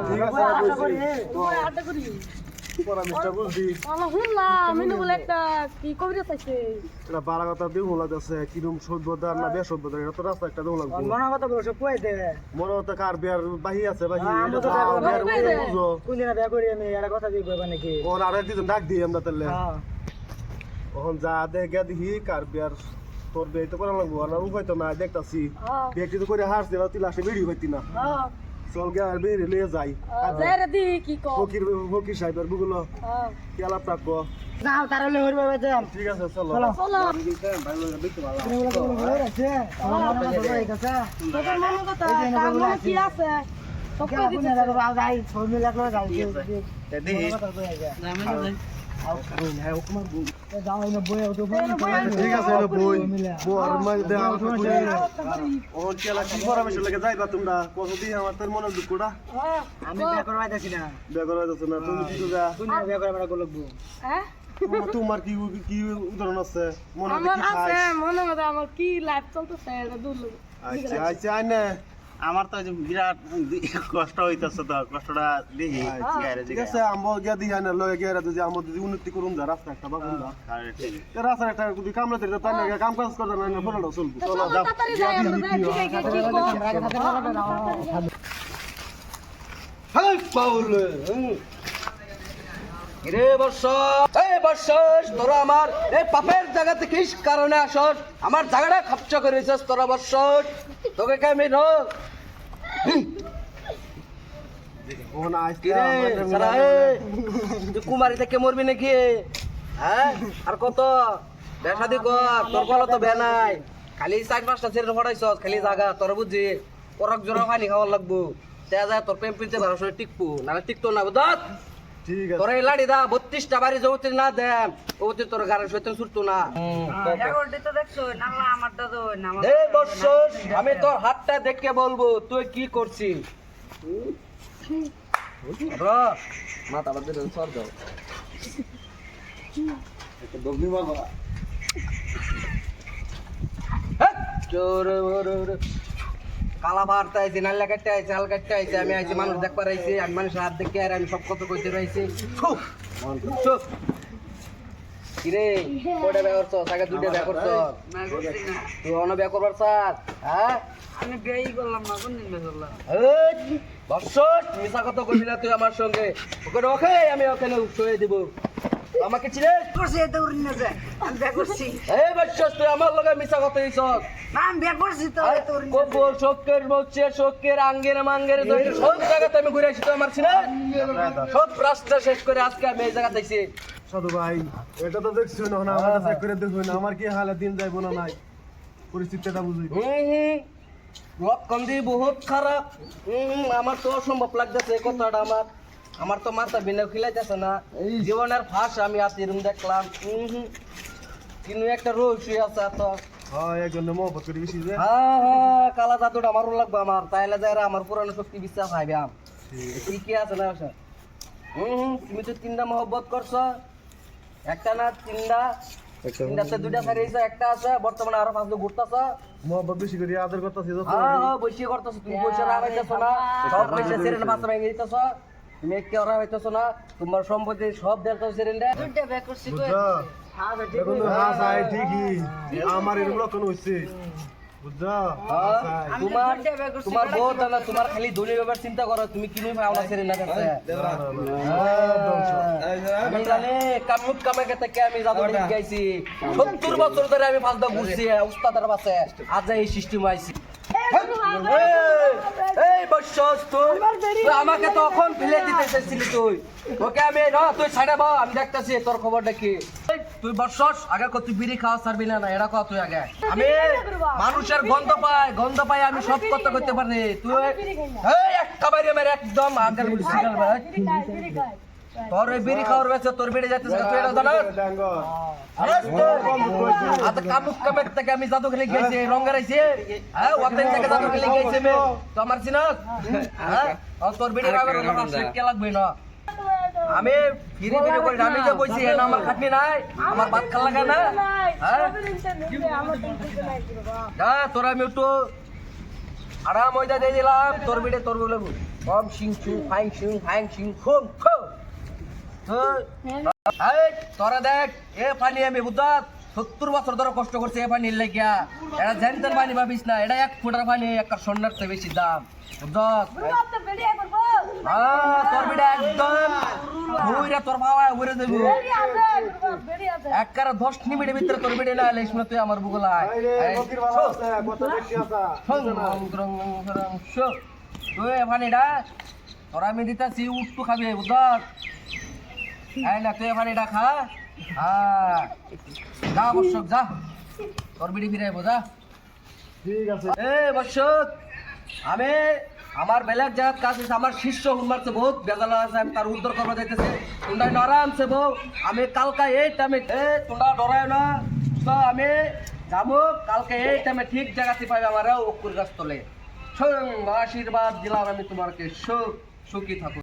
ঠিক আছে আশা করি আশা করি পরামর্শটা বুঝছি আমার শুনলাম মিনু বলে একটা কি কবিতা চাইছে এটা বারা কথা দিয়ে হলা যাচ্ছে কিরম সভ্যতার না বেসভ্যতার এটা তো রাস্তা একটা দেওয়া লাগবে মনে কথা বলছো কই দে মনে হতো কার বিয়ার বাহি আছে বাহি আমরা তো বিয়ার বুঝো কোন দিন বিয়া করি আমি একটা কথা দিয়ে কইবা নাকি ওর আর একদিন ডাক দিই আমরা তাহলে হ্যাঁ ওখান যা দেখে দেখি কার বিয়ার তোর বিয়ে তো করা লাগবো আর উপায় তো না দেখতাছি বিয়ে তো করে হারছি না তুই লাস্টে বেরিয়ে পাইতি না চল গে আর বেরিয়ে লিয়ে যাই যাইরে দি কি কো ফকির সাহেবের বুগুলো কেলা প্রাপ্য যাও তারলে হইবে বাজাম ঠিক আছে চলো চলো তোদের মনে কথা তার মনে কি আছে সব কই দিতে ঠিক আছে বই বর মধ্যে ওর কেলা কি পরামর্শ লাগে যাইবা তোমরা কতদিন আমার তোর মনে দুঃখটা আমি বিয়া করবাই যাচ্ছি না বিয়ে করা যাচ্ছে না তুমি কি যা কোন দিন বিয়া করবা লাগবো হ্যাঁ তোমার কি কি উদাহরণ আছে মনে আমার কি আছে খাই মনে কথা আমার কি লাইফ চলতেছে এটা দূর আচ্ছা আচ্ছা আইনে আমার তো বিরাট কষ্ট হইতাছে তো কষ্টটা দেখি ঠিক আছে আমবো গিয়া দিই আইনে লয়ে গিয়া যদি আমবো যদি উন্নতি করুন যা রাস্তা একটা বাগুন দা রাস্তা একটা যদি কামলা দিতে তাই না কাম কাজ করতে না ফোনটা চলবো চলো যাও তাড়াতাড়ি যাই আমরা যাই ঠিক আছে কি কো হেই পাউল রে বর্ষ এই বর্ষ তোরা আমার এই পাপের জায়গা থেকে কারণে আসস আমার জায়গাটা খরচা করেছিস তোরা বর্ষ তোকে কে মেন ও না আজকে কিরে সারা তুই কুমারী থেকে মরবি নাকি হ্যাঁ আর কত বেসাদি কর তোর কল তো বে নাই খালি 4-5টা ছেলে ফটাইছস খালি জায়গা তোর বুঝি পরক জোড়া পানি খাওয়ার লাগবো তে যা তোর প্রেম প্রীতি ভারসে টিকবো নাহলে টিকতো না বুঝত ঠিক আছে তোর এই লাড়ি দা 32টা বাড়ি যৌতি না দেন ওতে তোর গাড়ি সইতে ছুটতো না এই বৎসর আমি তোর হাতটা দেখে বলবো তুই কি করছিস মাথা বাদ দিয়ে সর যাও কালা ভারতে আইছে নাল্লা কাটতে আইছে হাল কাটতে আইছে আমি আইছি মানুষ দেখবার আইছি আমি মানুষের হাত দেখে আর আমি সব কত কইতে রইছি কিরে কয়টা বিয়া করছ আগে দুইটা বিয়া করছ তুই অন্য বিয়া করবার চাস হ্যাঁ আমি বিয়াই করলাম না কোন দিন বিয়া করলাম বৎসর মিশা কথা কইবি না তুই আমার সঙ্গে ওকে ওকে আমি ওখানে শুয়ে দিব আমাকে চিনিস করছি এটা উড়ি না যায় আমি বিয়া করছি এই বৎসর তুই আমার লগে মিশা কথা হইছস না আমি বিয়া করছি তো এটা উড়ি না কবুল শোকের মোচে শোকের আঙ্গের মাঙ্গের জন্য সব জায়গাতে আমি ঘুরে আসি তো আমার ছিনা সব রাস্তা শেষ করে আজকে আমি এই জায়গাতে আইছি সাধু ভাই এটা তো দেখছি না আমার চেক করে দেখো না আমার কি হালে দিন যাইবো না নাই পরিস্থিতিটা বুঝি রকন্দি বহুত খারাপ আমার তো অসম্ভব লাগতেছে কথাটা আমার তো মাথা বিনা খিলাইতেছে না জীবনের ফাঁস আমি আতিরুম দেখলাম কিন্তু একটা রহস্য আছে তো হ্যাঁ একজন মহব্বত করে বেশি যে হ্যাঁ কালা জাদুটা আমারও লাগবে আমার তাইলে যাই আমার পুরানো শক্তি বিশ্বাস হাইবে কি আছে না তুমি তো 3টা মহব্বত করছো একটা না 3টাতে 2টা ছাড়িয়েছে একটা আছে বর্তমানে আরো 5টা ঘুরতেছ মহব্বত বেশি করে আদর করতেছি হ্যাঁ বসে করতেছ তুমি পয়সা রাখাইতেছ না সব পয়সা সেরেন্ডে বাচ্চা ভেঙে দিতেছ তুমি একটু রাখাইতেছ না তোমার সম্পত্তি সব দেখতেছ সেরেন্ডে দুইটা বিয়া করছি কই বুঝছো হ্যাঁ বেটি দেখুন হ্যাঁ সাই ঠিকই আমার এরকম লক্ষণ হইছে বুঝছো তোমার বউ না তোমার খালি ধনী ব্যাপার চিন্তা করো তুমি কিনে পাওনা সেরেন্ডে কাছে আমি জানি কামুক কামাকে থেকে আমি জাদু গাইছি 70 বছর ধরে আমি 5টা ঘুরছি উস্তাদের পাশে আজ এই সিস্টেম আইছি এই বৎসর তুই আমাকে তখন ফেলে দিতে চাইছিলি তুই ওকে আমি না তুই ছাড়া বা আমি দেখতেছি তোর খবরটা কি তুই বৎসর আগে কত বিড়ি খাওয়া ছাড়বি না এটা কত তুই আগে আমি মানুষের গন্ধ পাই আমি সব কথা করতে পারি তুই এই একটা বাইরে মেরে একদম আগার বলিস তোর এই বিড়ি খাওয়ার বেছে তোর বেড়ে যাচ্ছে তুই এটা জানাস কামুক কামের থেকে আমি জাদু খেলে গেছি রঙের আইছে হ্যাঁ ওতেন থেকে জাদু খেলে গেছি আমি তো আমার চিনাস হ্যাঁ তোর বেড়ে খাবার কে লাগবে না আমি ফিরে ফিরে করি আমি যে বইছি না আমার খাটনি নাই আমার ভাত খাল লাগা না হ্যাঁ তোরা আমি একটু আরাম ময়দা দিয়ে দিলাম তোর বেড়ে তোর বলে কম সিং সিং ফাইং সিং ফাইং সিং খুম খো এই তোরা দেখ এ পানি আমি বুঝাত 70 বছর ধরে কষ্ট করছে এ পানির লাগিয়া এটা জানতেন পানি ভাবিস না এটা 1 ফুটার পানি একটা সোনার চেয়ে বেশি দাম বুঝাত তো বেরিয়ে করবো তোর বিটা একদম উইরা তোর বাবা উইরা দেবো বেরিয়ে আছে একবার 10 মিনিটের ভিতরে তোর বিটা না আইলে তুই আমার বুগলায় ফকির ভালো আছে কত দেখি আছে তুই পানিটা তোরা আমি দিতাছি উঠটু খাবি বুঝাত এই না তুই পানিটা খা হ্যাঁ যা অবশ্যক যা তোর বিড়ি ফিরে বোঝা ঠিক আছে এ বর্ষক আমি আমার বেলার জায়গা কাজ আছে আমার শিষ্য হুনমারছে বহুত বেজালা আছে আমি তার উদ্ধার করবা যাইতেছে তোমরা আরামসে বউ আমি কালকা এই টাইমে তোমরা ডরায় না তো আমি যাবো কালকে এই টাইমে ঠিক জায়গাতে পাইবে আমার অকুর গাছ তলে আশীর্বাদ দিলাম আমি তোমাকে সুখী থাকো